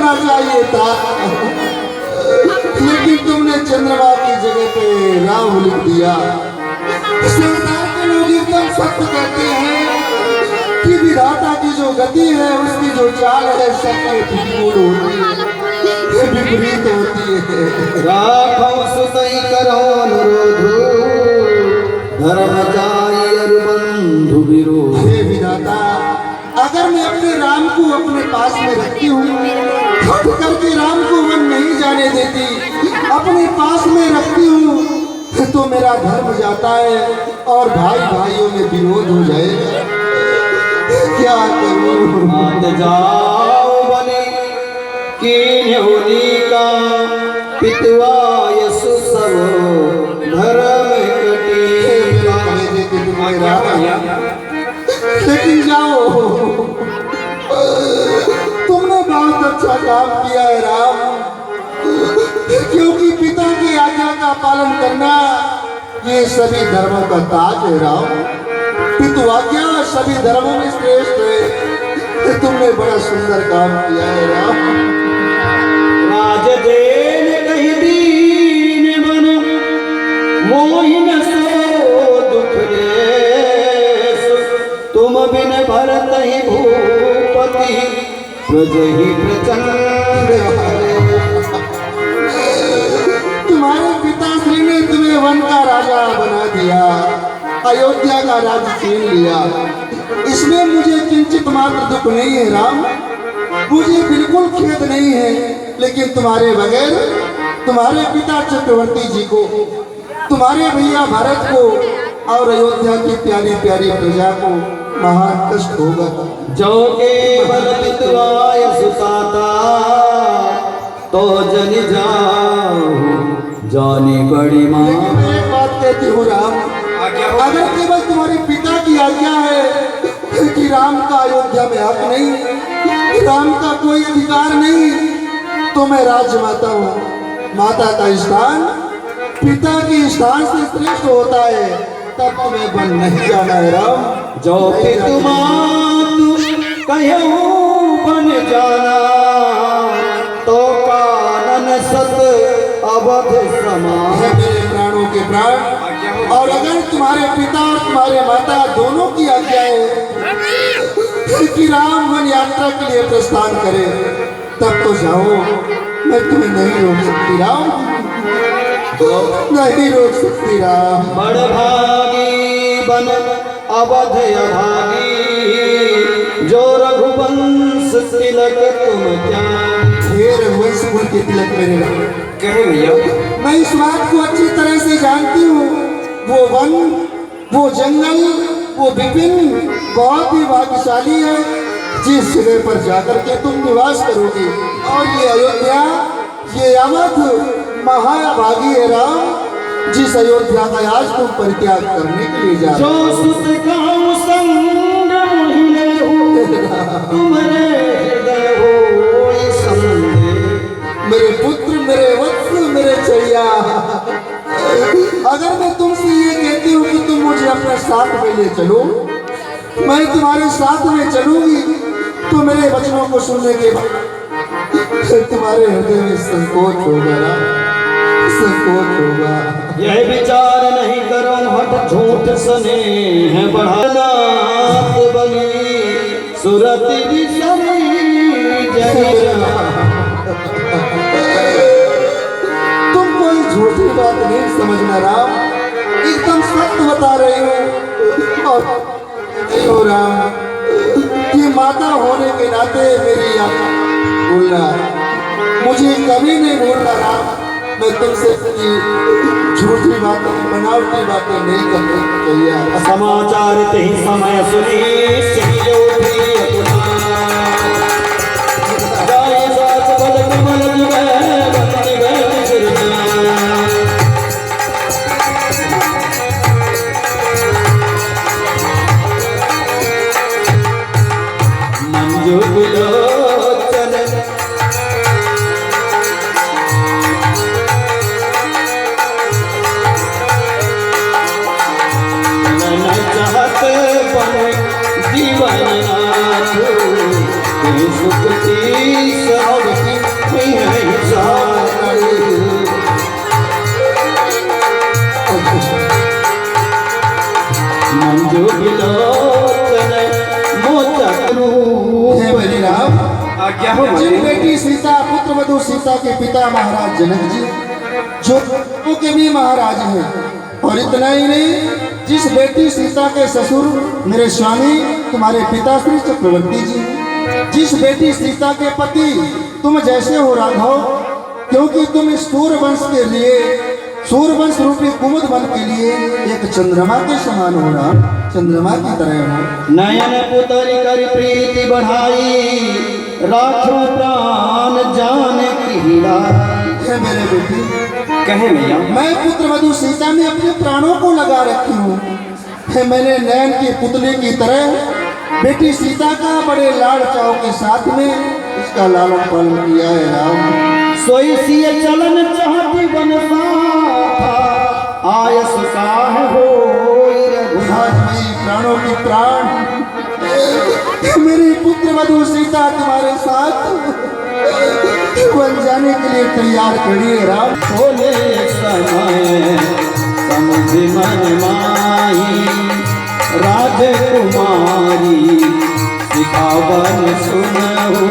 लिखना चाहिए था, लेकिन तुमने चंद्रमा की जगह पे राहु लिख दिया। संसार के लोग एकदम सत्य कहते हैं कि विधाता की जो गति है, उसकी जो चाल है, सबके प्रतिकूल होती है, विपरीत होती है। राखो सुतई करो अनुरोध, धर्म जाई अरु बंधु विरोध। हे विधाता, अगर मैं अपने राम को अपने पास में रखती हूँ, हट करके राम को मन नहीं जाने देती, अपने पास में रखती हूँ, तो मेरा धर्म जाता है और भाई भाइयों में विरोध हो जाएगा। क्या करूँ? मात जाओ बने कीन्होनी का पितवा यसु सब धर्म कटे। लेकिन जाओ, तुमने बहुत अच्छा काम किया है राम, क्योंकि पिता की आज्ञा का पालन करना ये सभी धर्मों का ताज है राम। पितु आज्ञा सभी धर्मों में श्रेष्ठ है। तुमने बड़ा सुंदर काम किया है राम। राज देन कही दीन बन मोहि न सो दुख देश, तुम बिन भरत ही भूपति प्रज ही प्रचंड। तुम्हारे पिताश्री ने तुम्हें वन का राजा बना दिया, अयोध्या का राज छीन लिया, इसमें मुझे किंचित मात्र दुख नहीं है राम, मुझे बिल्कुल खेद नहीं है। लेकिन तुम्हारे बगैर तुम्हारे पिता चक्रवर्ती जी को, तुम्हारे भैया भरत को और अयोध्या की प्यारी प्यारी प्रजा को महान कष्ट होगा। जो केवल पितवाय सुताता तो जन जाओ जाने बड़ी माँ। लेकिन मैं एक बात कहती हूँ राम, अगर केवल तुम्हारे पिता की आज्ञा है कि राम का अयोध्या में हक नहीं, राम का कोई अधिकार नहीं, तो मैं राजमाता हूँ। माता का स्थान पिता के स्थान से श्रेष्ठ होता है, तब तुम्हें बन नहीं जाना है राम। जो पितुमातु कहूँ बन जाना, तो कानन सत अवध समान। मेरे प्राणों के प्राण, और अगर तुम्हारे पिता और तुम्हारे माता दोनों की आज्ञा है कि राम वन यात्रा के लिए प्रस्थान करे, तब तो जाओ, मैं तुम्हें नहीं रोक सकती राम, नहीं रोक सकती राम। बड़ भागी बन अवध अभागी, जो रघुवंश तिलक तुम जान। हे रघुवंश कुल के तिलक मेरे राम, कहे भैया मैं इस बात को अच्छी तरह से जानती हूँ, वो वन, वो जंगल, वो विपिन बहुत ही भाग्यशाली है जिस जगह पर जाकर के तुम निवास करोगे। और ये अयोध्या, ये अवध महाभागी है राम, जिस अयोध्या का आज तुम परित्याग करने के लिए जा रहे हो। जो सुत गाँव संग मोहिले हो, तुम्हारे हृदय हो संदेह। मेरे पुत्र, मेरे वत्स, मेरे चैया, अगर मैं तुमसे ये कहती हूँ कि तुम मुझे अपने साथ में ले चलो, मैं तुम्हारे साथ में चलूंगी, तो मेरे वचनों को सुनने के बाद तुम्हारे हृदय में संकोच होगा ना, संकोच होगा। यह विचार नहीं करो हट झूठ सने है बढ़ाना बनी सुरति तुम कोई झूठी बात नहीं समझना राम, एकदम सत्य बता रहे हो। और राम, ये माता होने के नाते मेरी बोलना, मुझे कभी नहीं बोलना राम, मैं तुमसे झूठी बातें, बनावटी बातें नहीं करने चाहिए। समाचार ही समय सुनी जीवन मेरी बेटी सीता पुत्र वधु सीता के पिता महाराज जनक जी जो के भी महाराज हैं। और इतना ही नहीं, जिस बेटी सीता के ससुर मेरे स्वामी तुम्हारे पिता श्री चक्रवर्ती जी, जिस बेटी सीता के पति तुम जैसे हो राघव, क्योंकि तुम इस सूर्यवंश के लिए सूर्यवंश रूपी कुमुद वन के लिए एक चंद्रमा के समान हो रहा, चंद्रमा की तरह हो। नयन पुतरी कर प्रीति बढ़ाई, राखो प्राण जान की हीरा। है मेरे बेटी, कहे मैया, मैं पुत्र वधु सीता में अपने प्राणों को लगा रखी हूँ। है मैंने नयन की पुतली की तरह बेटी सीता का बड़े लाड़ चाव के साथ में इसका लालन पालन किया है राम। सोई सिय चलन चाहती बनसा आयस काह हो। आज मेरी प्राणों की प्राण मेरी पुत्र वधु सीता तुम्हारे साथ वन जाने के लिए तैयार खड़ी है राम। बोले समय समझ मन माही, राजकुमारी सिखावन सुनहु,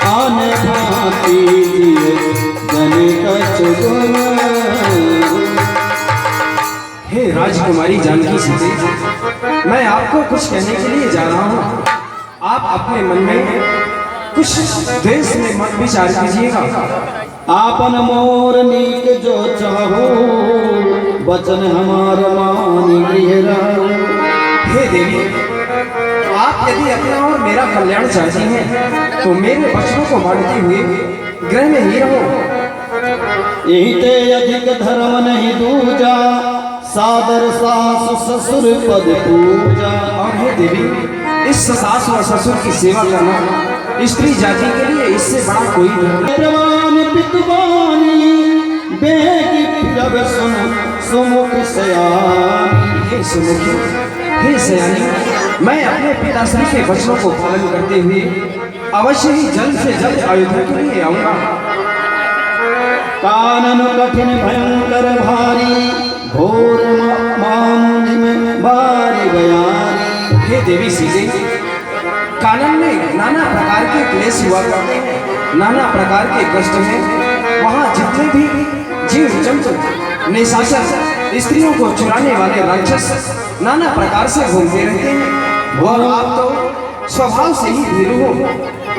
आन भांति जिए जनिक चुगुन। हे राजकुमारी जानकी सीते, मैं आपको कुछ कहने के लिए जा रहा हूँ। आप अपने मन में कुछ द्वेष में मत विचार कीजिएगा। आपन मोर नीक जो चाहो, वचन हमार मान गृह। हे देवी, आप यदि अपना और मेरा कल्याण चाहती हैं तो मेरे वचनों को मानते हुए गृह में ही रहो। यही ते अधिक धर्म नहीं दूजा, सादर सासु ससुर पद पूजा। और हे देवी, इस सास और ससुर की सेवा करना स्त्री जाति के लिए इससे बड़ा कोई धर्म नहीं। प्रवान पितवानी बेगी फिरब सुन सुमुख सयानी। हे सुमुखी, हे सयानी, मैं अपने पिताश्री के वचनों को पालन करते हुए अवश्य ही जल्द से जल्द अयोध्या के लिए आऊंगा। कानन कठिन भयंकर भारी, घोर मांझ में बारी बयारी। हे देवी सीते, कानन में नाना प्रकार के क्लेश हुआ करते हैं, नाना प्रकार के कष्ट हैं। वहाँ जितने भी जीव जंतु, निशाचर, स्त्रियों को चुराने वाले राक्षस नाना प्रकार से घूमते रहते हैं। और आप तो स्वभाव से ही भीरू हो।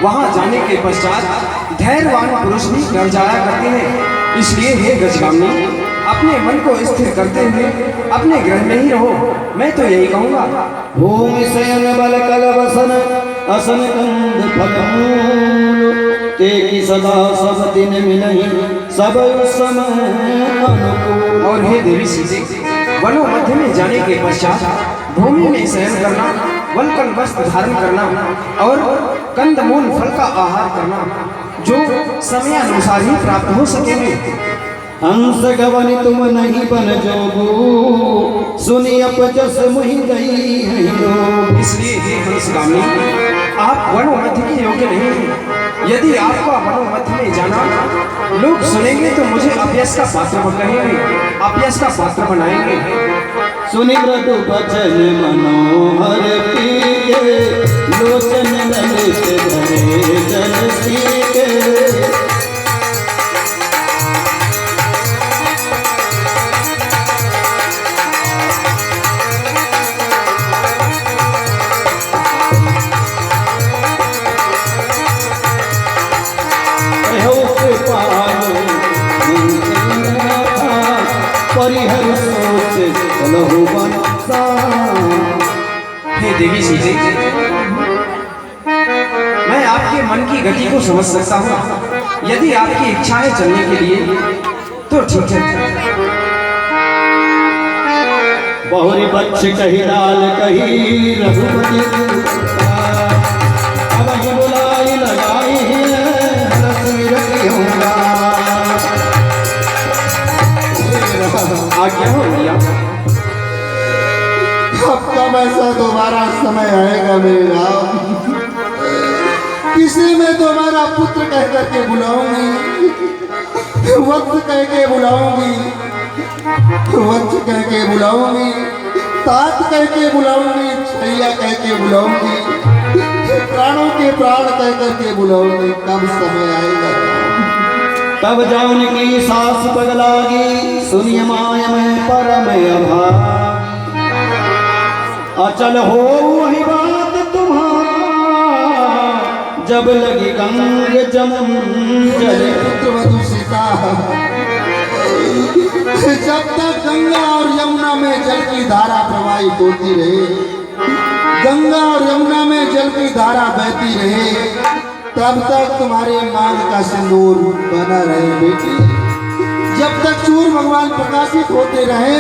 वहाँ जाने के पश्चात धैर्यवान पुरुष भी डर जाया करते हैं। इसलिए हे गजगामिनी, अपने मन को स्थिर करते हुए अपने गृह में ही रहो। मैं तो यही कहूँगा। भूमि शयन बल कल वसन, असन कंद फल मूल। ते की सदा सब दिन मिलहि, सब समय अनुकूल। और हे देवी सीते, वनों मध्य में जाने के पश्चात भूमि में शयन करना, वलकल वस्त्र धारण करना और कंदमूल फल का आहार करना, जो समयानुसार ही प्राप्त हो सकेंगे। हंस गवन तुम नहीं बन जोगो, सुनी अपजस मुहि गई है लोग। इसलिए हे हंसगामिनी, आप वनों मध्य के योग्य नहीं हैं। यदि आपका वनों मध्य में जाना लोग सुनेंगे तो मुझे अपयश का पात्र कहेंगे, अपयश का पात्र बनाएंगे। सुनि मृदु बचन मनोहर पीके, लोचन ललित धरे जन सीके। परिहर सोच चलहु बनसा। हे देवी सीते, मैं आपके मन की गति को समझ सकता हूँ। यदि आपकी इच्छा है चलने के लिए तो ठीक है। बहुरी बच्च कही डाल कही रघुपति, अब ही बुलाई लगाई आज्ञा हो भैया। अब कब ऐसा दोबारा समय आएगा मेरे राम, किसी में दोबारा पुत्र कह करके बुलाऊंगी, वक्त कह के बुलाऊंगी, वक्त कह के बुलाऊंगी, तात कह के बुलाऊंगी, छैया कह के बुलाऊंगी। प्राणों के प्राण कह करके बुलाओगे, कब समय आएगा? तब जान की सास पगलागी, सुनिय माय में परम अभागी। अचल हो वही बात तुम्हारा, जब लगी गंग जमुन जले। पुत्र वधु सीता, जब तक गंगा और यमुना में जल की धारा प्रवाहित होती रहे, गंगा और यमुना में जल की धारा बहती रहे, तब तक तुम्हारे मांग का सिंदूर बना रहे बेटी। जब तक सूर्य भगवान प्रकाशित होते रहे,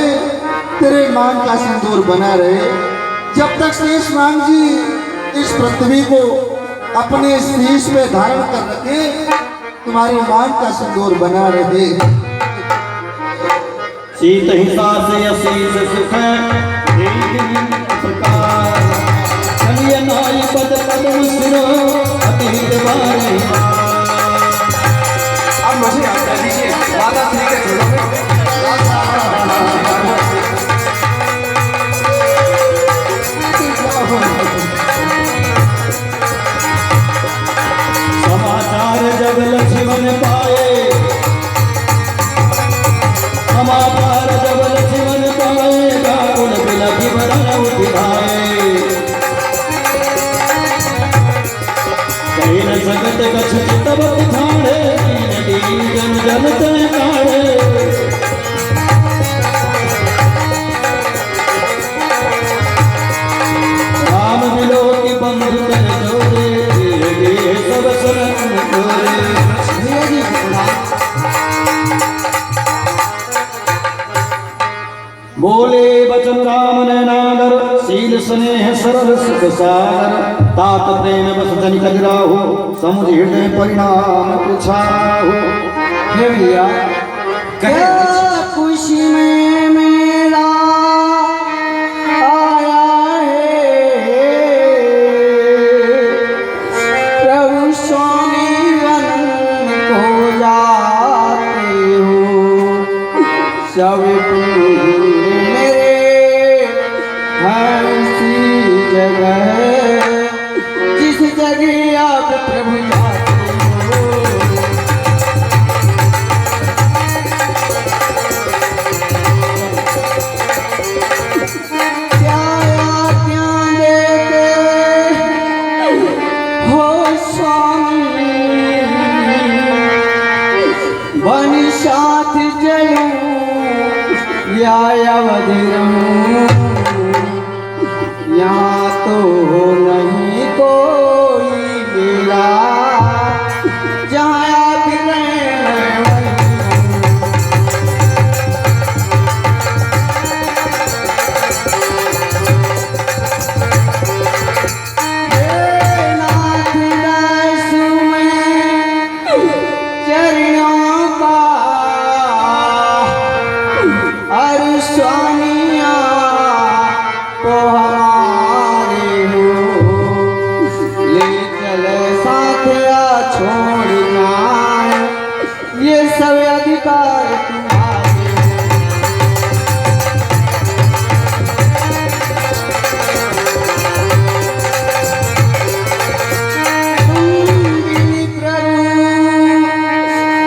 तेरे मांग का सिंदूर बना रहे। जब तक शेष मांग जी इस पृथ्वी को अपने शीश पे धारण कर रखे, तुम्हारी मांग का सिंदूर बना रहे। शीत हिंसा से अशीष सुख प्रकार, कलिय नाई पद पद्म सिरो अतीत बारे। अब मुझे याद कर दीजिए माता श्री के चरणों में। समाचार जब लक्ष्मण पाए, समाचार जब लक्ष्मण पाए, गाउन बिलखि बदन उठाए। कहीं न सकत कछ तब ठाणे, दीन जन जन तय काढ़े। राम मिलो की बंधु कर जोड़े, सब शरण तोरे। बोले बचन राम ने नागर, शील स्नेह सरल सुख सागर। तात प्रेम बस जन कजराहो, समुझ हृदय परिणाम पुछाहो। हे भैया कहे खुशी में मेरा आया है, प्रभु स्वामी वन को जाते हो। सब मेरे हंसी जगह, जिस जगह आप प्रभु जाते हो। क्या देते हो स्वामी, बन साथ चलूं या अवधि रहूं। यहाँ तो नहीं कोई मेरा, जहाँ आप रहें नाथ दास में चरणों का, अरे स्वामिया को हमारे हो। ले चले साथ या छोड़ जाए, ये सब अधिकार तुम्हारे।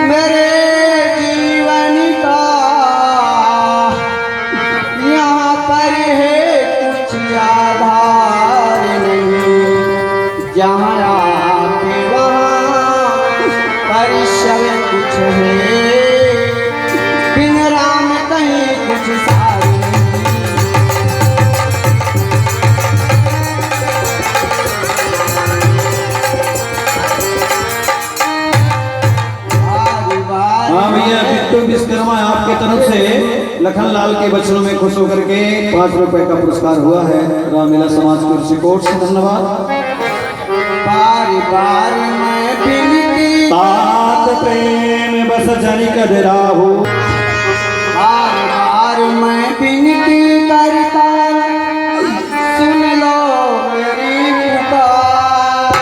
मेरे जीवन का यहाँ पर है कुछ आधार नहीं, जहाँ आपके वहाँ पर सब कुछ है, बिन राम कहीं कुछ सार नहीं। हाँ भैया, बिट्टू विश्वकर्मा आपके तरफ से लखनलाल के बच्चों में खुश होकर के 5 रुपए का पुरस्कार हुआ है। रामलीला समाज की रिपोर्ट से धन्यवाद। बार बार मैं बिनती, तात प्रेम बस जन कजराहो। बार बार मैं बिनती करता, सुन लो मेरी पुकार।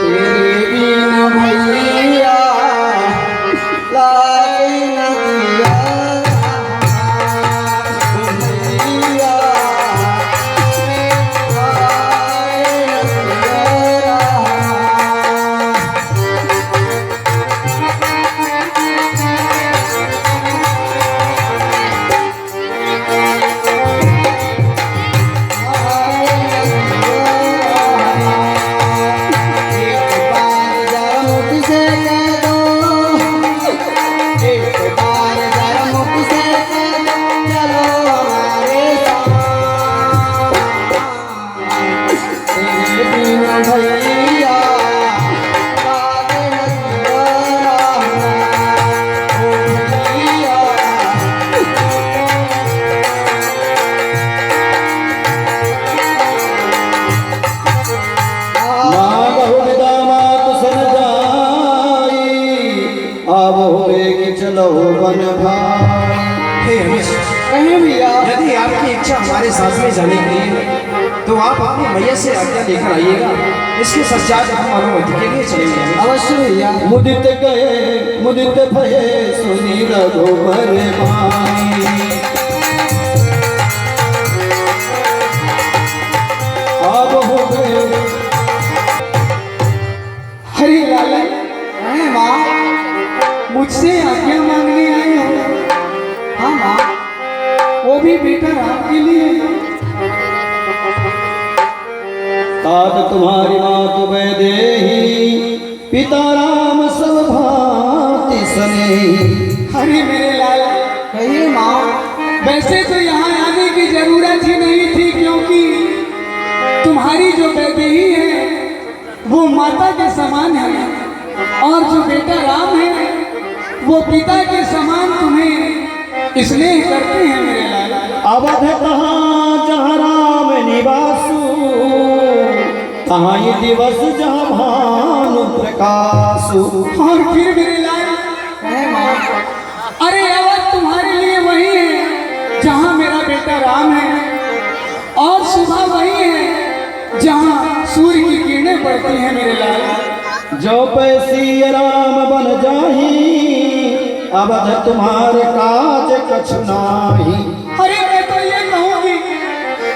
तेरे बिन भैया लागे न दिया, भैया चलो वन भाई। हे हरीश, कहे भैया। यदि आपकी इच्छा हमारे साथ में जाने की है तो आप अपनी मैया से आज्ञा लेकर आइएगा। इसके पश्चात हम अनुमति के लिए चलेंगे। अवश्य भैया। मुदित गए मुदित भये सुनी रघुबर भाई। अब हो गए हरे लाला, अरे माँ, मुझसे आज्ञा मांगने आए हो? हाँ माँ, वो भी बेटा राम के लिए। तात तुम्हारी मात वैदेही, पिता राम सब भांति सने। अरे मेरे लाला, कहिए माँ। वैसे तो यहाँ आने की जरूरत ही नहीं थी, क्योंकि तुम्हारी जो वैदेही है वो माता के समान है, और जो बेटा राम है वो पिता के समान तुम्हें स्नेह करते हैं मेरे लाला। अवध कहाँ जहाँ राम निवासु, कहाँ ये दिवस जहाँ भानु प्रकाशु। और फिर मेरे लाला, अरे अवध तुम्हारे लिए वही है जहाँ मेरा बेटा राम है, और सुबह वही है जहाँ सूर्य की किरणें पड़ती हैं मेरे लाल। जो पैसी राम बन जाही, अवध तुम्हारे काज कछु नाही। अरे मैं तो ये कहूँगी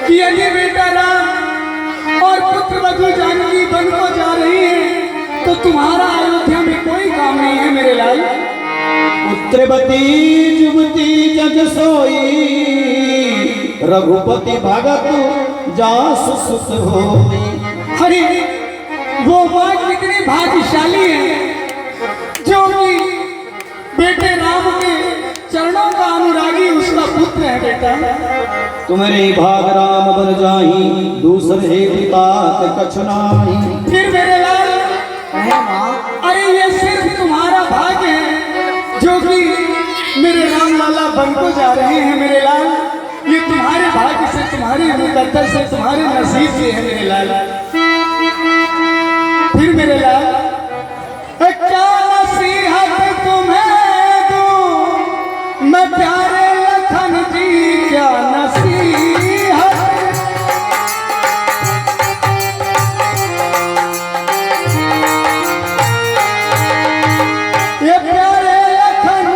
कि यदि बेटा राम और पुत्र वधु जानकी बन को जा रही है तो तुम्हारा अयोध्या में कोई काम नहीं है मेरे लाल। पुत्रवती जुबती जग सोई, रघुपति भगत जास सुत होई। अरे वो माँ कितनी भाग्यशाली है जो कि बेटे राम के चरणों का अनुरागी उसका पुत्र है बेटा। तुम्हारे भाग राम बन जाही, दूसरे पिता कछु नाही। फिर मेरे लाल, अरे ये सिर्फ तुम्हारा भाग्य है जो कि मेरे राम लाला बन को जा रहे हैं मेरे लाल। ये तुम्हारे भाग्य से, तुम्हारे मुकद्दर से, तुम्हारे नसीब से है मेरे लाल। फिर मेरे लाल, क्या नसीहत तुम्हें दूं मैं प्यारे लखन जी, क्या नसीहत। ये प्यारे लखन,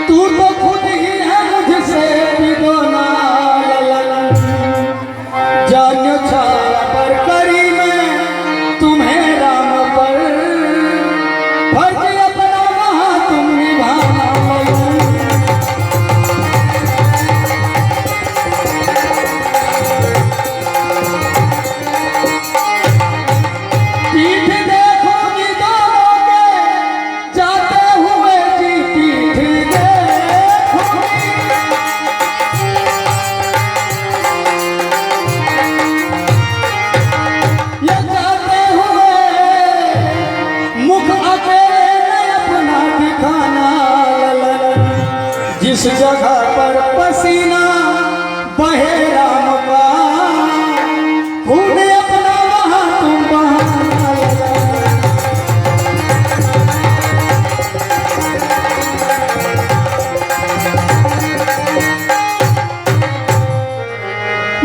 तू तो खुद ही है मुझसे भिगोना ललन। जान्यो छाया पर करी मैं तुम्हें राम पर, फर्ज अपना वहाँ तुम निभाना। पीठ देखोगी दोनों के जाते हुए जी, पीठ देखोगी। ये जाते हुए मुख अकेले अपना दिखाना ललन। जिस जगह पर पसीना बहे राम का, खून अपना वहाँ तुम बहाना ललन।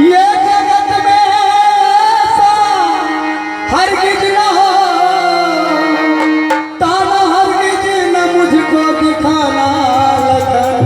ये जगत में ऐसा हरगिज न हो, ताना हरगिज न मुझको दिखाना ललन।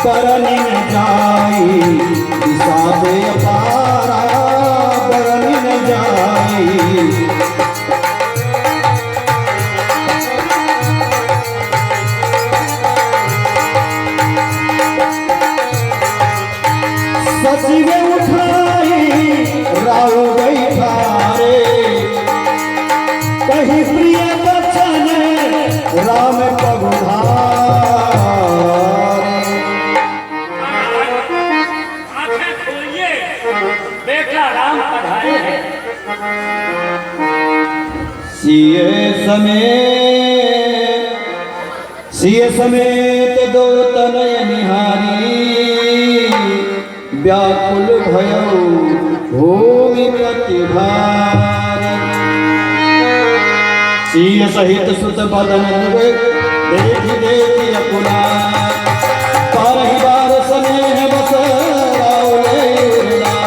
बरन न जाई विषाद अपारा बरन न जाई। सचिव उठाई राहु बैठा रे कहीं प्रिय बचन राम पगुधारे। आंखें खोलिए, बेटा राम पधारे हैं। सिय समेत दो तनय निहारी व्याकुल भयो भूमि प्रतिभारी। सिय सहित सुत बदन देखी देखी अकुला पारही बार स्नेह बस राउले उरला।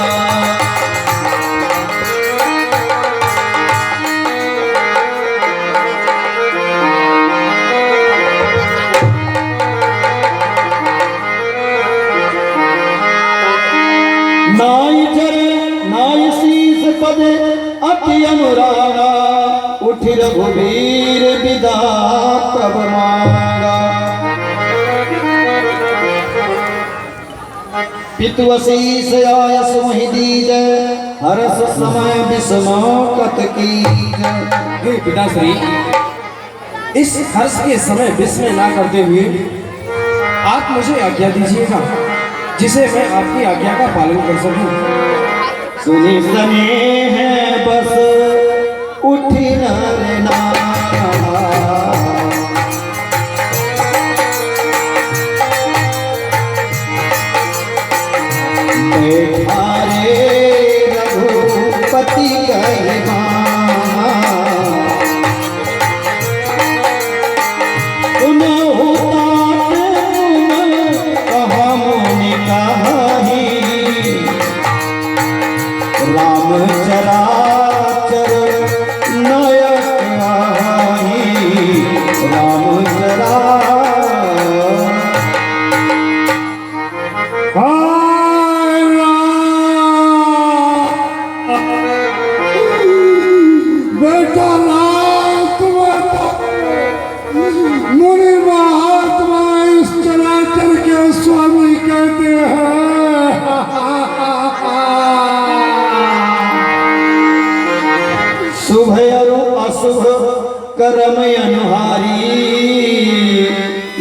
नाई चरे नाई शीस पदे अति अनुरागा उठि रघुवीर विदा कब मांगा। पितुअशीष आयस मोहि दीज हरस समय विषमो कत कीज। हे पिताश्री, इस हर्ष के समय विस्मय ना करते हुए आप मुझे आज्ञा दीजिएगा जिसे मैं आपकी आज्ञा का पालन कर सकूं। सुनी स्नेह बस उठी नरना बैठा रे रघुपति कहवा राम चराचर नायक आई राम चरा बेटा राम मुनि महात्मा इस चराचर के स्वामी कहते हैं। शुभ अरु अशुभ कर्म अनुहारी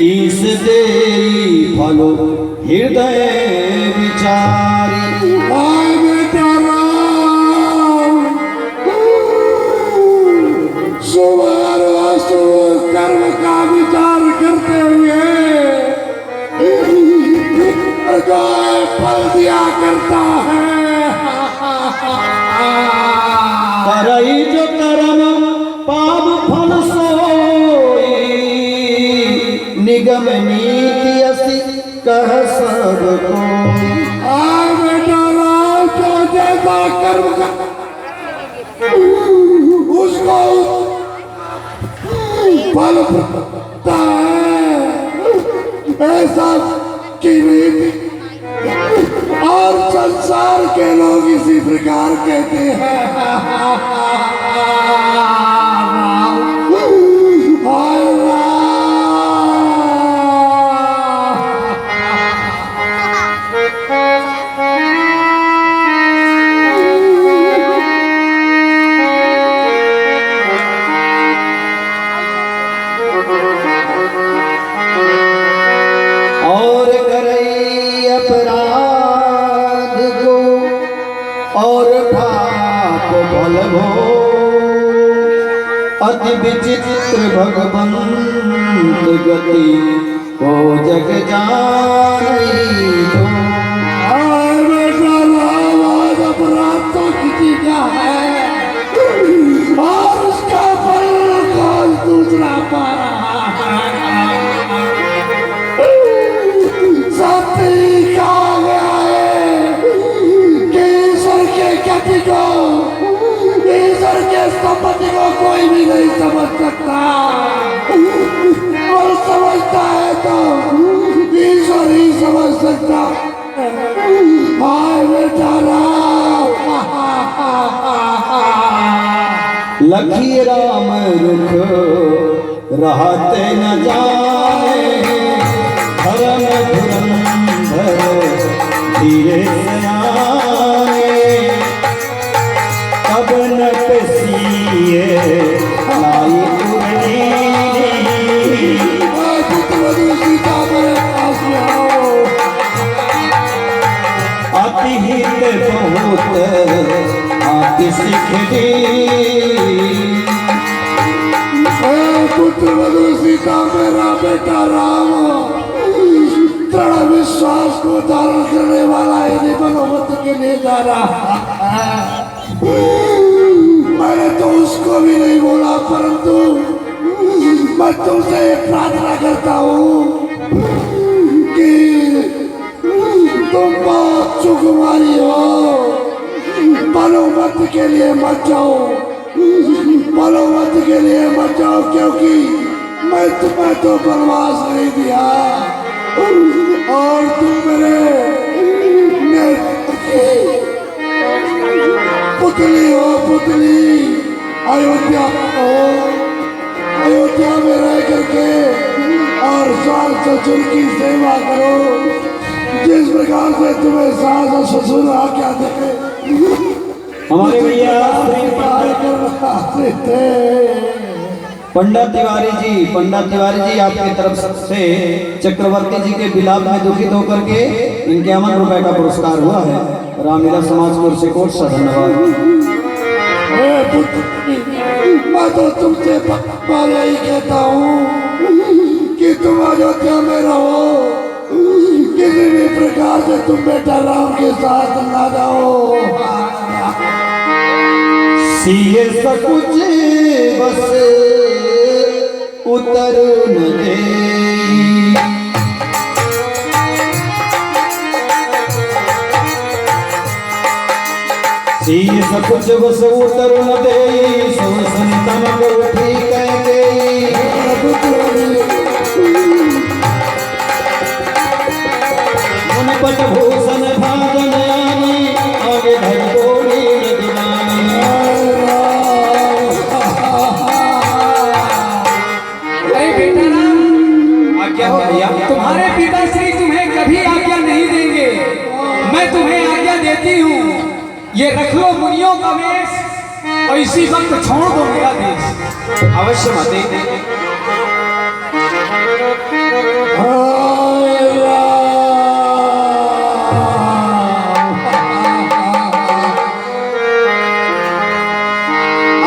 ईश देरी फलो हृदय विचारी। आय बेटा राम शुभ और अशुभ कर्म का विचार करते हुए गाय फल दिया करता है। करई जो कर्म पाप फल सोई निगम नीति असि कह सब कोई। आय बेटा राम जो जैसा कर्म का उसको फल प्राप्त है ऐसा की रीति और संसार के लोग इसी प्रकार कहते हैं। हाय और करई अपराध को और ठाक भल भो अति विचित्र भगवंत गति को जग जानी जो। हाय बेटा राम आज अपराध तो किसी का है और उसका फल कोई दूसरा पा रहा है। सत्य कहा गया है कि ईश्वर के गति को ईश्वर के संपत्ति को कोई भी नहीं समझ सकता और समझता है तो ईश्वर ही समझ बेटा, हाय बेटा राम। लखी राम रुख रहते न जाए, धर्म धुरंधर धीरे से आए, कब न कसिए लाई सीता मेरे पास में आओ। अति हित बहुत आति सिख दी, पुत्र वधु सीता मेरा बेटा राम, दृढ़ विश्वास को धारण करने वाला यदि मनोमत के लिए जा रहा। मैंने तो उसको भी नहीं बोला, परंतु मैं तुमसे प्रार्थना करता हूँ कि तुम बहुत सुकुमारी हो, मनोमत के लिए मत जाओ, मनोमत के लिए मत जाओ, क्योंकि मैं तुम्हें तो वनवास नहीं दिया और तुम मेरे पुतली हो, पुतली। अयोध्या हो, अयोध्या में रह करके और सास ससुर की सेवा करो, जिस प्रकार से तुम्हें सास और ससुर आज्ञा दे। हमारे भैया थे पंडित तिवारी जी आपकी तरफ से चक्रवर्ती जी के विलाप में दुखित होकर के इनके 51 रुपए का पुरस्कार हुआ है। रामलीला समाज को से कोट सा धन्यवाद। मैं तो तुमसे पहले ही कहता हूँ कि तुम अयोध्या में रहो, किसी भी प्रकार से तुम बेटा राम के साथ ना जाओ। सिए सकुच बस उतर न दे, सिए सकुच बस उतर न दे, सो संतन को ठीक गई। मुनपट भूषण भाजन आनी, आगे धर गोरी रदवानी। अरे बेटा राम, आज्ञा हो भैया। तुम्हारे पिताश्री तुम्हें कभी आज्ञा नहीं देंगे, मैं तुम्हें आज्ञा देती हूँ। ये रख लो मुनियों का वेश और इसी वक्त छोड़ दो मेरा देश। अवश्य माते।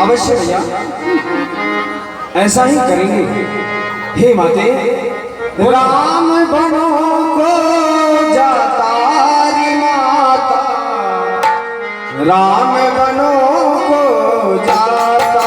अवश्य भैया, ऐसा ही करेंगे। हे माते, राम बनो को जाता रे माता, राम बनो को जाता।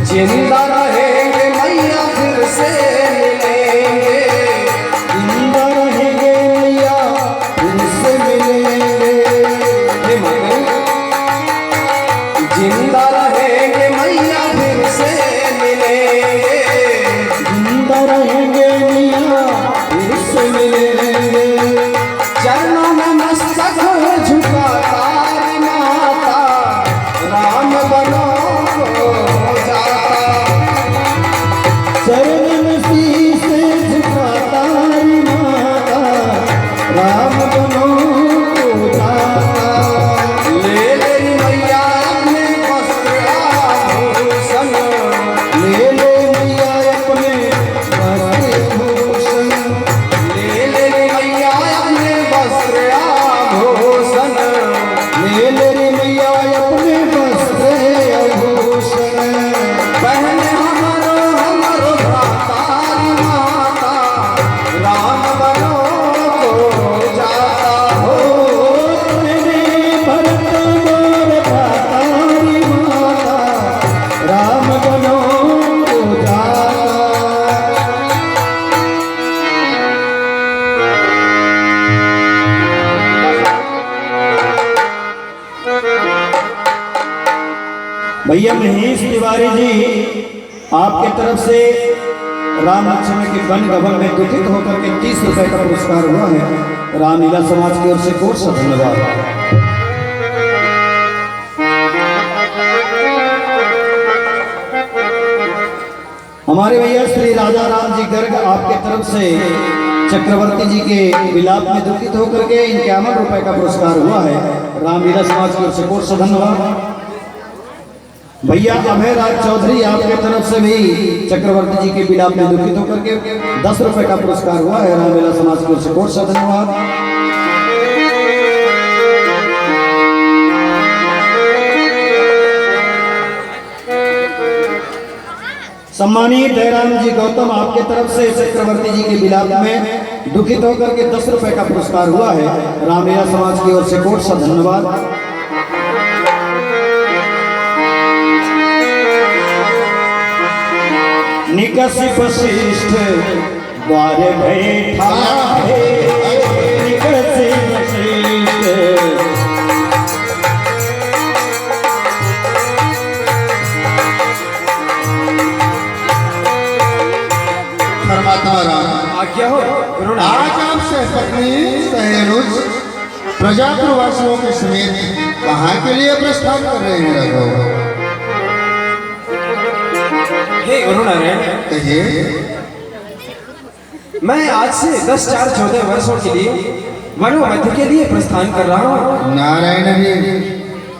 जिंदा रहेंगे मैया कुमारी जी, आपके तरफ से राम लक्ष्मण के वन गमन में दुखित होकर के 30 रुपए का पुरस्कार हुआ है। रामलीला समाज की ओर से कोट सा धन्यवाद। हमारे भैया श्री राजा राम जी गर्ग, आपके तरफ से चक्रवर्ती जी के विलाप में दुखित होकर के 51 रुपए का पुरस्कार हुआ है। रामलीला समाज की ओर से कोट सा धन्यवाद। भैया अभय राज चौधरी, आपके तरफ से भी चक्रवर्ती जी के विलाप में दुखित होकर के 10 रुपए का पुरस्कार हुआ है। रामलीला समाज की ओर से कोट सा धन्यवाद। सम्मानित जयराम जी गौतम, आपके तरफ से चक्रवर्ती जी के विलाप में दुखित होकर के 10 रुपए का पुरस्कार हुआ है। रामलीला समाज की ओर से कोट सा धन्यवाद। निकष वशिष्ठ द्वारे बैठा है, निकष वशिष्ठ परमात्मा राम, आज्ञा हो गुरुनाथ। आज आप सहपत्नी सहनुज प्रजापुर वासियों के समेत कहाँ के लिए प्रस्थान कर रहे हैं राघव? हे गुरुनारायण, कहिए। मैं आज से 10-4-14 वर्षों के लिए वनों मध्य के लिए प्रस्थान कर रहा हूँ। नारायण जी,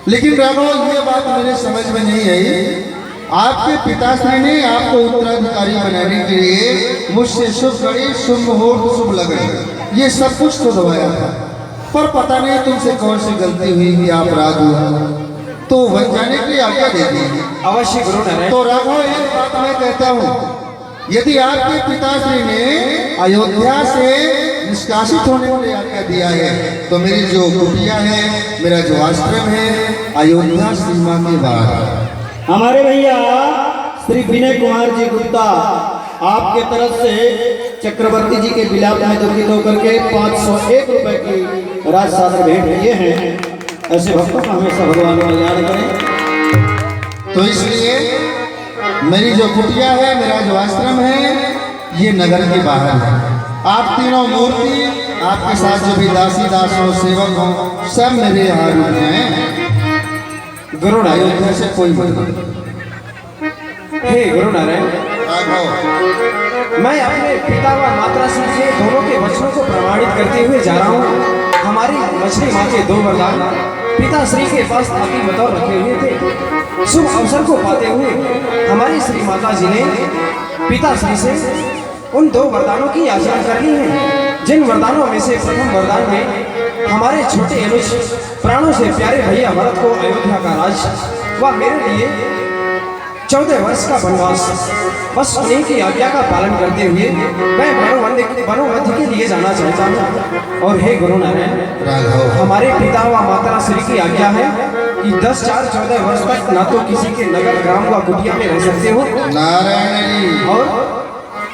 लेकिन राघव ये बात मेरे समझ में नहीं आई। आपके पिताश्री ने आपको उत्तराधिकारी बनाने के लिए मुझसे शुभ घड़ी, शुभ मुहूर्त, शुभ लगन ये सब कुछ तो दबाया था, पर पता नहीं तुमसे कौन सी गलती हुई कि आप अपराध हुआ तो वन जाने के लिए आज्ञा दे दी। अवश्य गुरुनारायण। तो राघव एक बात मैं कहता हूँ, यदि आपके पिताश्री ने अयोध्या से निष्कासित होने के लिए आज्ञा दिया है तो मेरी जो कुटिया है, मेरा जो आश्रम है, अयोध्या सीमा के बाहर। हमारे भैया श्री विनय कुमार जी गुप्ता, आपके तरफ से चक्रवर्ती जी के विलाप में दुखित होकर के 501 रुपए की राजसागर भेंट किए हैं। ऐसे भक्तों का हमेशा भगवान कल्याण करें। तो इसलिए मेरी जो कुटिया है, मेरा जो आश्रम है, ये नगर के बाहर है। आप तीनों मूर्ति, आपके साथ जो भी दासी दास हो, सेवक हो, सब मेरे यहाँ रुक हैं। गुरुनारायण। अयोध्या से कोई मतलब। हे गुरुनारायण, मैं अपने पिता व माता श्री के दोनों के वचनों को प्रमाणित करते हुए जा रहा हूँ। हमारी मछली माँ के 2 वरदान पिता श्री के पास ताकि बतौर रखे हुए थे। शुभ अवसर को पाते हुए हमारी श्री माता जी ने पिता श्री से उन 2 वरदानों की याचना कर ली है, जिन वरदानों में से प्रथम वरदान में हमारे छोटे अनुज प्राणों से प्यारे भैया भरत को अयोध्या का राज व मेरे लिए 14 वर्ष का वनवास, बस उन्हीं की आज्ञा का पालन करते हुए मैं वनों मध्य के लिए जाना चाहता हूँ। और हे गुरुनारायण, हमारे पिता व माता श्री की आज्ञा है कि 10-4-14 वर्ष तक ना तो किसी के नगर, ग्राम व कुटिया में रह सकते हो, नारायण, और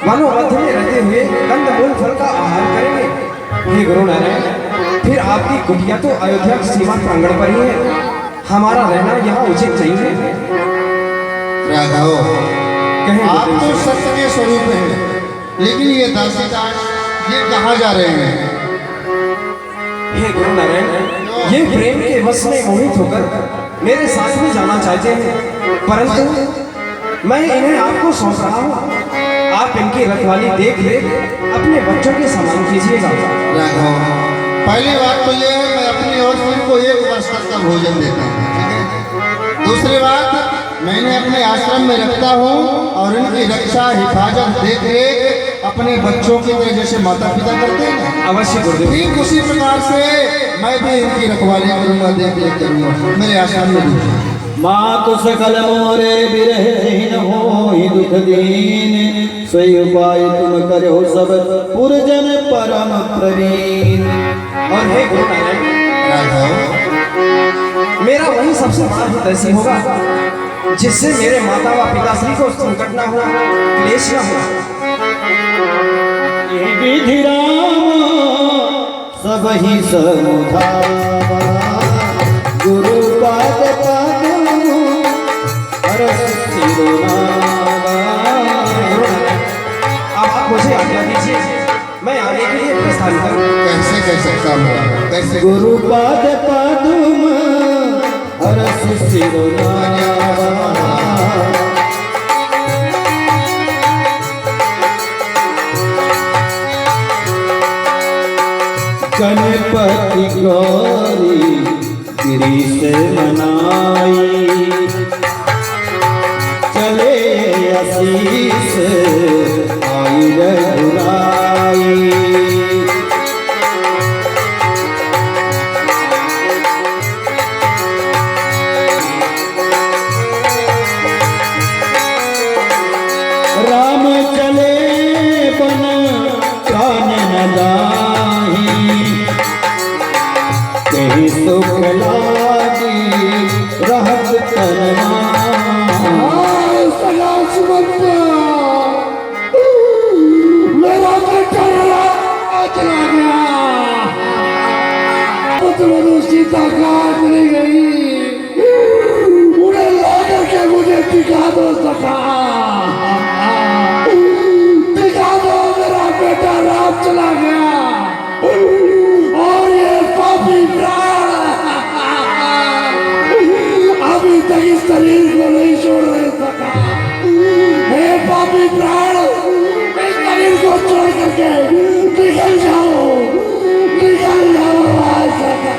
वनों मध्य में रहते हुए कंद मूल फल का आहार करेंगे। हे गुरुनारायण, फिर आपकी कुटिया तो अयोध्या की सीमा प्रांगण पर ही है, हमारा रहना यहाँ उचित नहीं है। राघव, आप तो सत्य के स्वरूप हैं, लेकिन ये दासी दास ये कहाँ जा रहे हैं? हे गुरुनारायण, ये प्रेम के वश में मोहित होकर मेरे साथ में जाना चाहते हैं, परंतु मैं इन्हें आपको सौंप रहा हूँ। आप इनकी रखवाली देख ले अपने बच्चों के समान कीजिएगा। राघव, पहली बात तो ये है, मैं अपनी ओर से इनको 1 वर्ष तक का भोजन देता हूँ, ठीक है? दूसरी बात, मैंने अपने आश्रम में रखता हूँ और इनकी रक्षा, हिफाजत, देख रेख अपने बच्चों की तरह जैसे माता पिता करते हैं। अवश्य गुरुदेव। ठीक उसी प्रकार से मैं भी इनकी रखवाली करूँगा, देख रेख करूँगा मेरे आश्रम में। मातु सकल मोरे बिरहीन होहि दुख दीन, सोई उपाय तुम करो सब पुरजन परम प्रवीण। और हे गुरुनारायण, मेरा वही सबसे बड़ा हित ऐसी होगा जिससे मेरे माता व पिताश्री को संकट न हो, क्लेश न हो। विधि राम सब ही समुझावा, गुरु पाद पाद हर सिरोनावा। आप मुझे आज्ञा दीजिए, मैं आगे के लिए प्रस्थान करूं। कैसे कह सकता हूँ, कैसे गुरुपाद पदुम हरस सिरोनावा। गणपति गौरी गिरी से मनाई, चले आशीष आई रघुराई। राम चले बन प्राण न जाहि, कहीं सुख लागी रहत तन माहि। सगा सुमंत मेरा बेटा चला गया, पुत्र सीता कहाँ चली गई, उन्हें ला करके मुझे टिका दो सका, टिका दो। मेरा बेटा राम चला गया और ये पापी प्राण अभी तक इस शरीर को नहीं छोड़ रहे सका। हे पापी प्राण, इस शरीर को छोड़ करके निकल जाओ, निकल जाओ आज सका।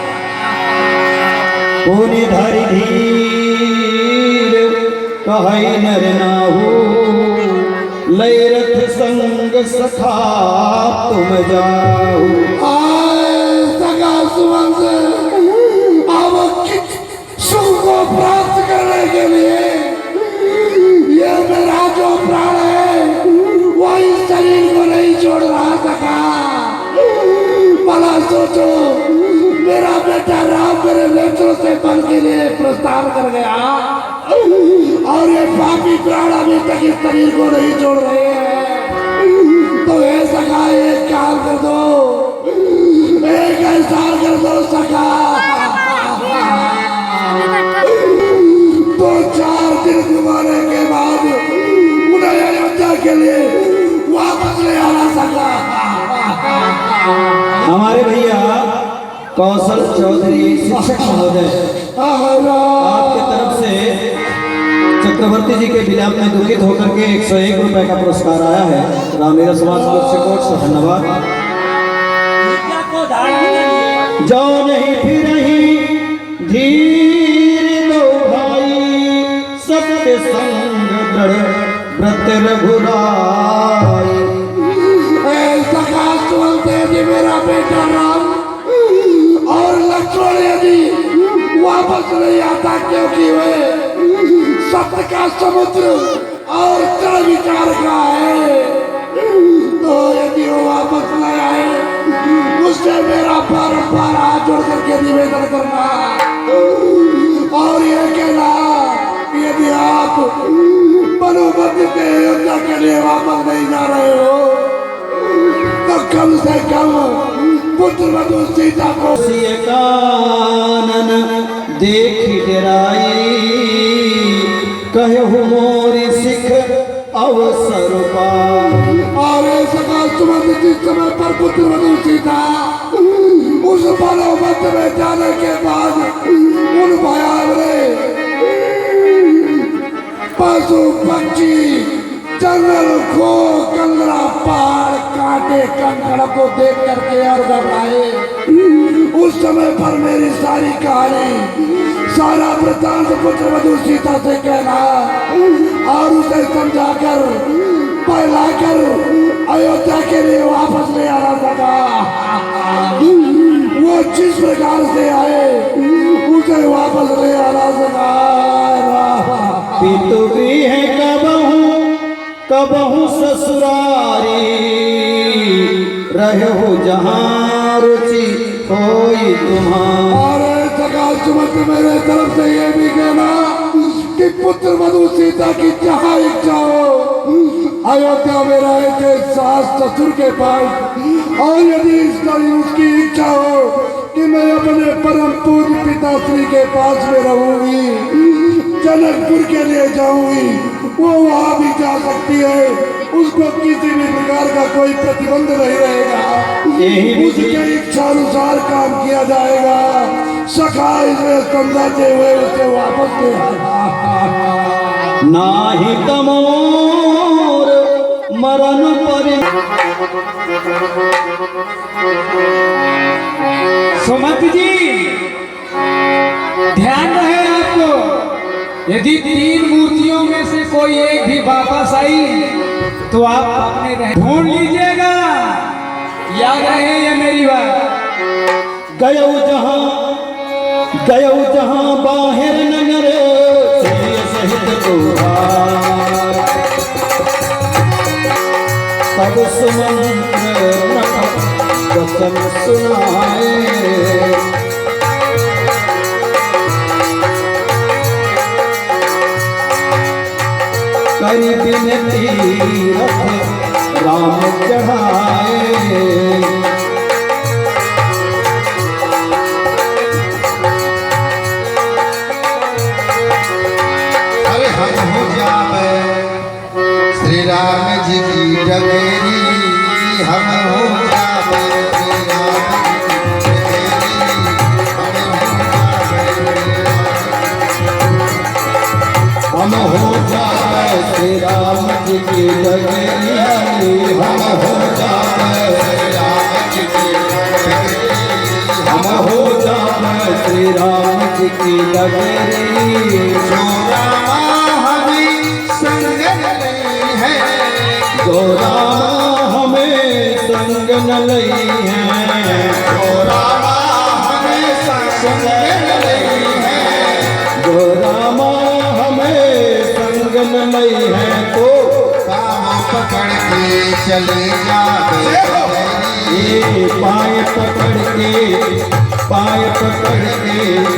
पुनि धरि धीर कहै नर नाहु, लय रथ संग सखा तुम जाहु। आए सगा सुमंत, अब सुख को प्राप्त करने के लिए ये मेरा जो प्राण है वो इस शरीर को नहीं छोड़ रहा सका। भला सोचो, मेरा बेटा राम मेरे नेत्रों से बन के लिए प्रस्थान कर गया और ये पापी प्राण अभी तक इस शरीर को नहीं छोड़ रहे हैं। तो ये सका एक काम कर दो, एक ऐसा कर दो सका, 2-4 दिन घुमाने के बाद उन्हें अयोध्या के लिए वापस ले आना सका। हमारे भैया कौशल चौधरी शिक्षक महोदय आपके तरफ से चक्रवर्ती जी के विलाप में दुखित होकर के 101 रुपए का पुरस्कार आया है। रामेरा समाज से कोट से धन्यवाद। विद्या को धारण करिए। जो नहीं फिर धीर दो भाई, सत्य संग दृढ़ व्रत रघुराई। सका सुनते जी मेरा बेटा राम और लक्ष्मण यदि वापस नहीं आता, क्योंकि वे सत्य का समुद्र और दृढ़ विचार का है, तो यदि वो वापस नहीं आए उससे मेरा बार हाथ जोड़ करके निवेदन करना और ये कहना यदि आप मनोबद्ध के अयोध्या के लिए वापस नहीं जा रहे हो तो कम से कम पुत्र वधु सीता को सिय कानन देखी डराई, कहु मोरी सिख अवसर पाई। और सका सुमंत जिस समय पर पुत्र वधु सीता उस मनोबद्ध में जाने के बाद उन भयावरे पशु पक्षी जंगल खो कंगरा पहाड़ कांटे कंकड़ को देख करके और घबराए। उस समय पर मेरी सारी कहानी सारा वृत्तांत पुत्र वधु सीता से कहना और उसे समझाकर पहलाकर अयोध्या के लिए वापस ले आना सका। वो जिस प्रकार से आए उसे वापस ले आना सका। पितु गृह कबहु ससुरारी, रहु जहाँ रुचि होई तुम्हारी। और सका सुमंत मेरे तरफ से ये भी कहना कि पुत्र वधु सीता की जहाँ इच्छा हो अयोध्या में रहे थे सास ससुर के पास, और यदि उसकी इच्छा हो कि मैं अपने परम पूज्य पिताश्री के पास में रहूंगी, जनकपुर के लिए जाऊंगी, वो वहाँ भी जा सकती है, उसको किसी भी प्रकार का कोई प्रतिबंध नहीं रहेगा। उसके इच्छा अनुसार काम किया जाएगा। सखा इसे समझाते हुए उसे वापस ले आएगा। नाही तमोर मरण पर सुमत जी, ध्यान रहे आपको, यदि 3 मूर्तियों में से कोई एक भी वापस आई तो आप अपने ढूंढ लीजिएगा। याद रहे ये मेरी बात। गयो जहां बाहर नगर सहित तोहार तब सुमंत्र वचन सुनाए करी बिनती रथ राम चढ़ाए अरे हम हो जावे श्री राम जी की डगेरी, हम हो जावे श्री राम जी की डगेरी, हम हो जावे श्री राम जी की डगेरी, हम हो जावे श्री राम जी की डगेरी, हम हो जावे श्री राम जी की डगेरी जो रामा हमें संग नहीं है, जो रामा हमें संग न लई है, जो रामा हमें संग नहीं है, जो रामा हमें संग न लई है तो पाँव पकड़ के चले जावे ये पाय पकड़ के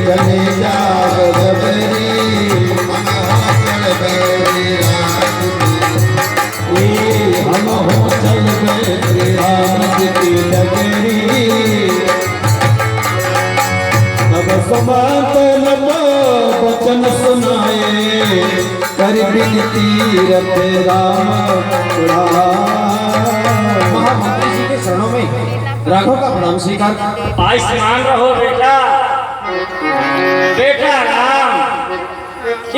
चले जाओ जबरी हम हो चल गए श्री राम जी की डगरी तब समात वचन सुनाए कर बिनती रथ राम महामंत्री जी के चरणों में राघव का प्रणाम स्वीकार। आयुष्मान रहो बेटा। बेटा राम,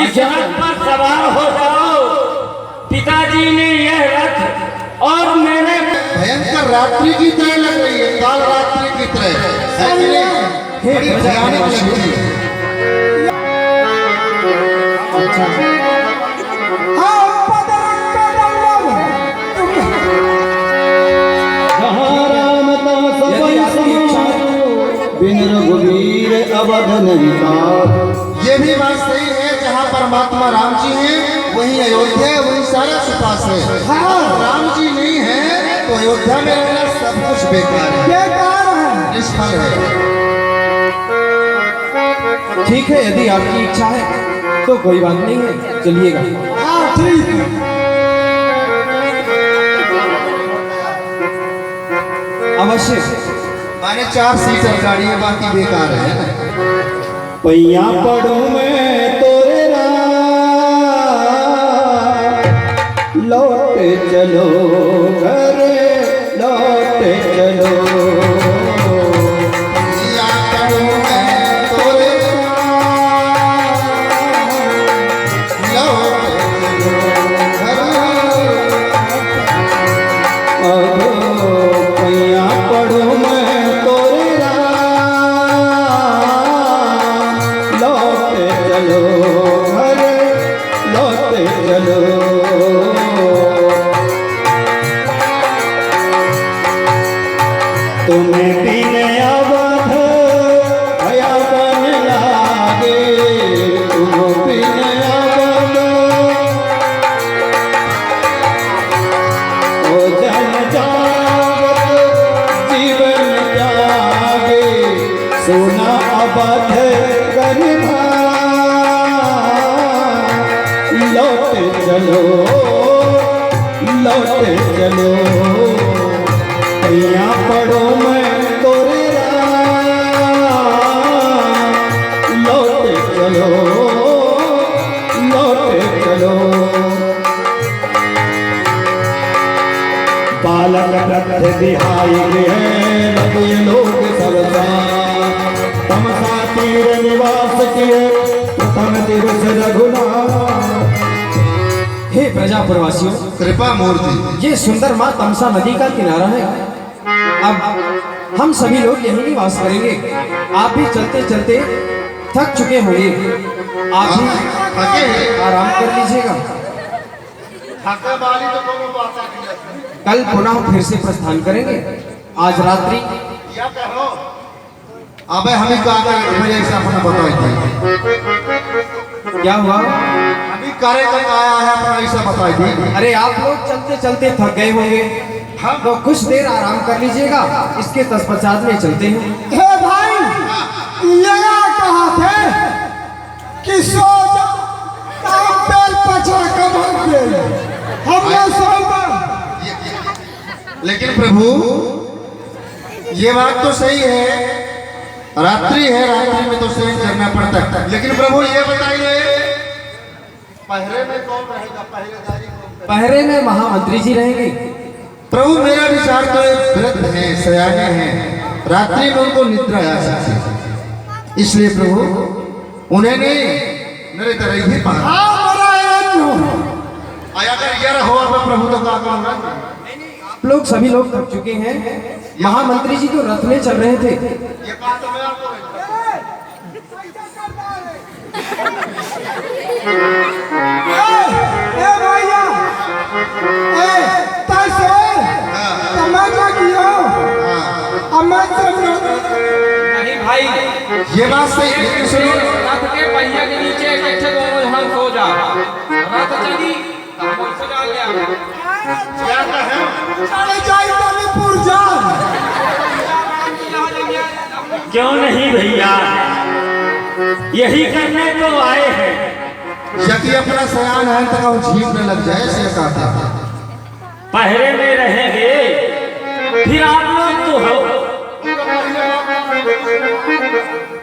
इस रथ पर सवार हो जाओ। पिताजी ने यह रथ और मेरे भयंकर रात्रि की तरह लग रही है, काल रात्रि की तरह बड़ी भयानक लगती है। जहाँ राम दास बिन रघुवीर अवध नहीं पार। ये भी बात सही है, जहाँ परमात्मा राम जी हैं वही अयोध्या है, वही सारा सुपास है। राम जी नहीं है तो अयोध्या में रहना सब कुछ बेकार है, निष्फल है। ठीक है, यदि आपकी इच्छा है तो कोई बात नहीं है, चलिएगा। अवश्य। माने 4 सीटर गाड़ी है, बाकी बेकार है। पैया पड़ू में तोरे राम लौट चलो घर लौट चलो या करूं मैं तोरे लौट अगो पैया पड़ू में तोरे राम लौट चलो घर लौट चलो तुम्हें बिन अवध भया बन लागे, तुम बिन अवध ओ जन जागत जीवन जागे, सोना अवध गरभा लौट चलो लौट चलो पैया पड़ो मैं तोरे राम लौट चलो लौट चलो बालक रथ बिहाई गए लगे लोग सबसा तमसा तीर निवास किए प्रथम दिवस रघुनाथ। हे प्रजापुरवासियों, कृपा मूर्ति। ये सुंदर माँ तमसा नदी का किनारा है। अब हम सभी लोग यहीं निवास करेंगे। आप भी चलते चलते थक चुके होंगे, आप भी थके हैं? आराम कर लीजिएगा। थका वाली तो कोनो बात नहीं है। कल पुनः फिर से प्रस्थान करेंगे। आज रात्रि क्या कहो? अबे हमें कहा था मुझे ऐसा अपना बताई थी। क्या हुआ? अभी करे का आया है अपना ऐसा बताई थी। अरे आप लोग चलते चलते थक गए होंगे, तो कुछ देर आराम कर लीजिएगा। इसके तत्पश्चात में चलते हैं। हे भाई, यहाँ कहा थे कि सो जा काम पेल पचा कमर दे हमने सोचा। लेकिन प्रभु ये बात तो सही है, रात्रि है, रात्रि में तो शयन करना पड़ता है। लेकिन प्रभु ये बताइए पहरे में कौन रहेगा? पहरेदारी कौन? पहरे में महामंत्री जी रहेंगे। प्रभु मेरा विचार तो एक वृद्ध है, सयाने हैं, रात्रि में उनको निद्रा आ सकती है, इसलिए प्रभु उन्हें नहीं मेरे तरह ही पा अगर यह हो अब प्रभु तो क्या कहूँगा। लोग सभी लोग थक चुके हैं। महामंत्री जी तो रथ में चल रहे थे। ये बात तो मैं आपको ए भैया, ए तैसे तमाशा कियो अमर नहीं भाई, ये बात सही, लेकिन सुनो रथ के पहिया के नीचे बैठे दोनों हम सो जा। रथ चली तो हम सजा लिया। क्या कहे? चले जाई तलीपुर जा। क्यों नहीं भैया, यही करने तो आए हैं। यदि अपना सयान है तो हम झीप में लग जाए ऐसे कहता है। पहरे में रहेंगे, फिर आप लोग तो हो।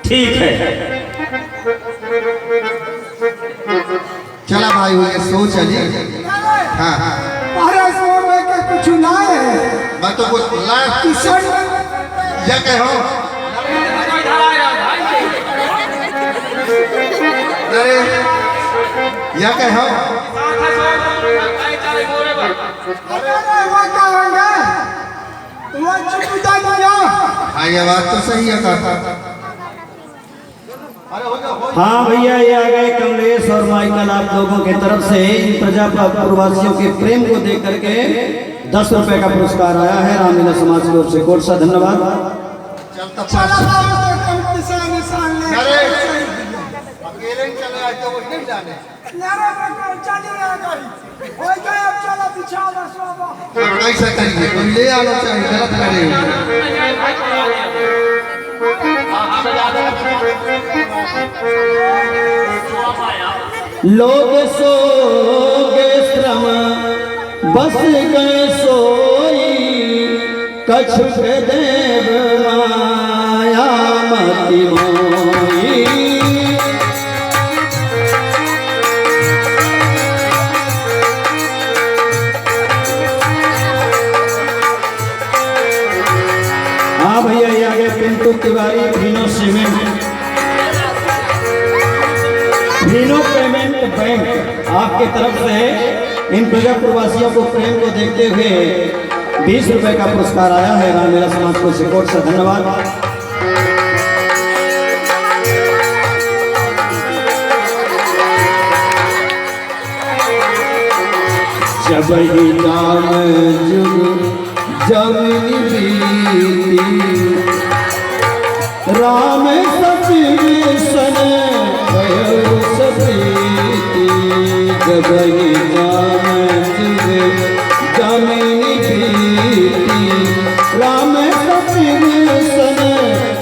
ठीक है, चला भाई हो ये सो चलिए। हाँ अरे सो में के कुछ ना है मैं तो कुछ ला किशन या कहो अरे या कहो अरे वो कहोगे वो चुपता दिया। हाँ ये बात तो सही है कहता। हाँ भैया, ये आ गए कमलेश और माइकल आप लोगों के तरफ से इन प्रजापुरवासियों के प्रेम को देख करके 10 रुपए का पुरस्कार आया है रामलीला समाज की ओर से। कोट सा धन्यवाद। चलता चला बाबू तो कंपटीशन निशान ले अरे अकेले चले आए तो वो नहीं जाने। नारे में चली आ गई हो गए। अब चलो बिछाओ सोबो। कैसा करिए कोई ले आना चाहिए, गलत करे। लोग सो गए श्रम बस गए सोई कछुक देव माया मति मोई। हाँ भैया, ये आगे पिंटू तिवारी भीनो सीमेंट भीनो पेमेंट बैंक आपके तरफ से इन प्रजापुरवासियों को प्रेम को देखते हुए 20 रुपए का पुरस्कार आया है रामलीला समाज को सिकोट से धन्यवाद। जब ही नाम जुग जमनी बीती राम सती सन भयो सप्रीति। जब ही नाम जुग जमनी बीती राम सती सन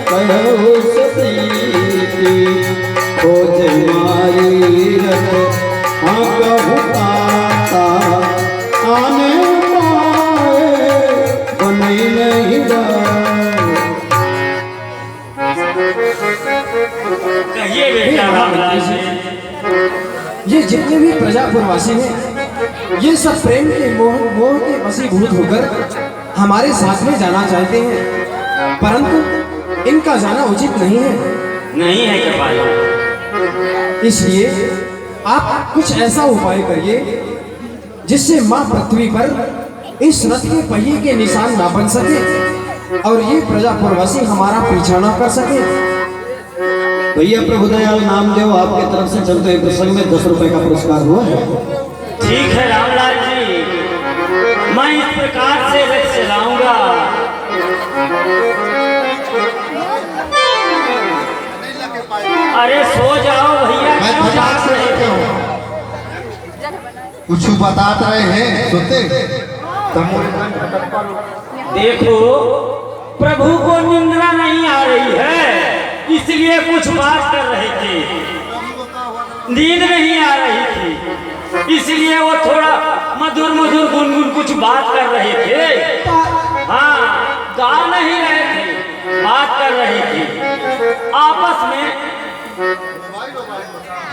भयो सप्रीति। खोज मारी रथ कहु पाता आने पाए बनी नहीं कहिए बेटा रामलाल जी। ये जितने भी प्रजापुरवासी हैं, ये सब प्रेम के मोह के वशीभूत होकर हमारे साथ में जाना चाहते हैं, परंतु इनका जाना उचित नहीं है। नहीं है कृपालु। इसलिए आप कुछ ऐसा उपाय करिए जिससे माँ पृथ्वी पर इस रथ के पहिए के निशान ना बन सके और ये प्रजापुरवासी हमारा पीछा ना कर सके। भैया प्रभुदयाल नामदेव आपके तरफ से चलते हुए प्रसंग में 10 रुपए का पुरस्कार हुआ है। ठीक है रामलाल जी, मैं इस प्रकार से रथ चलाऊंगा। अरे सो जाओ भैया, मैं क्यों फटाक जाग से रहे बैठे हो? हूँ। कुछ बतात रहे हैं सुनते देखो, प्रभु को निंद्रा नहीं आ रही है, इसलिए कुछ बात कर रहे थे। नींद नहीं आ रही थी, इसलिए वो थोड़ा मधुर मधुर गुनगुन कुछ बात कर रहे थे। हाँ, गा नहीं रहे थे, बात कर रहे थे आपस में।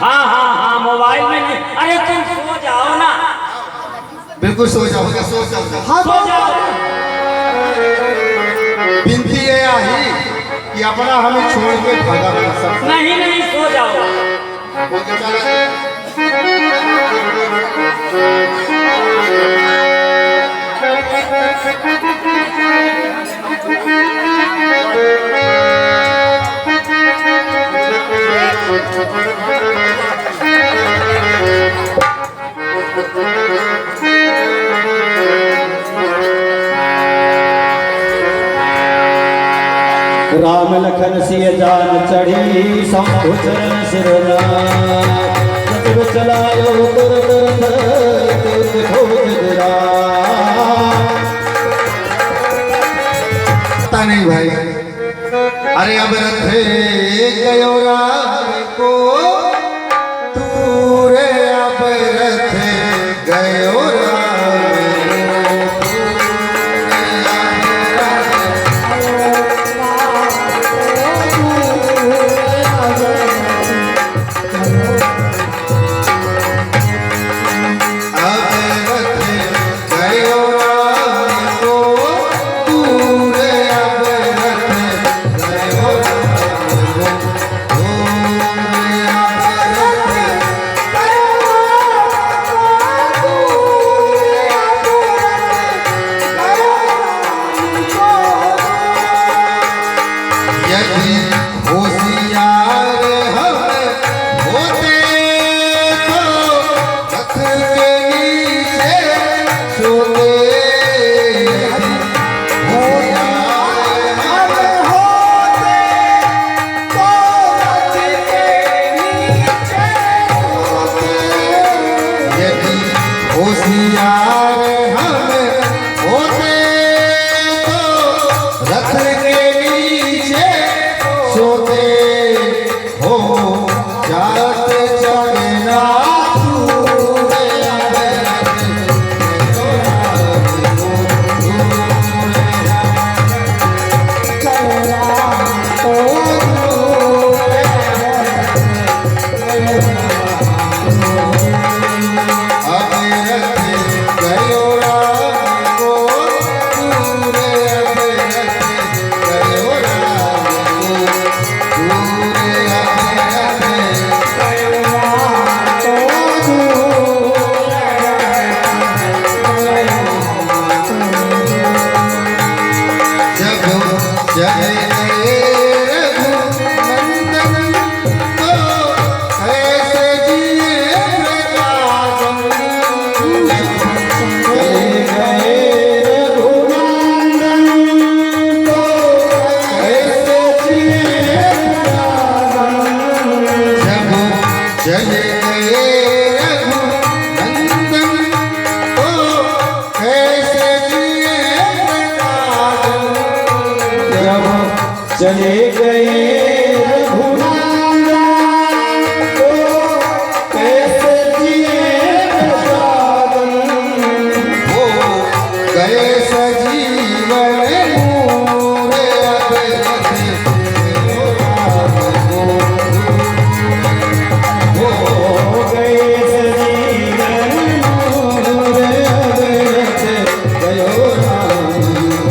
हाँ हाँ हाँ, मोबाइल में नहीं। अरे तुम सो जाओ ना। बिल्कुल सो जाओगे, सो जाओगे। हाँ सो जाओ। बिनती है आई कि अपना हमें छोड़ के भागा बना सब। नहीं नहीं, सो जाओ। राम लखन सिय जान चढ़ी शंभु चरण सिरना जब चलायो तुर पता नहीं भाई। अरे अब रथे गयो राम को तू रे, अब रथे गयो चले गए रघुनंदन तो कैसे जिए प्रसादन हो गए सजीवन पूरे अब रथे गयो राम को। हो गए सजीवन मोरे अब रथ गयो राम।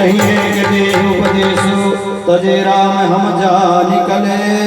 कहिए के देह उपदेशो तजे राम हम जा निकले।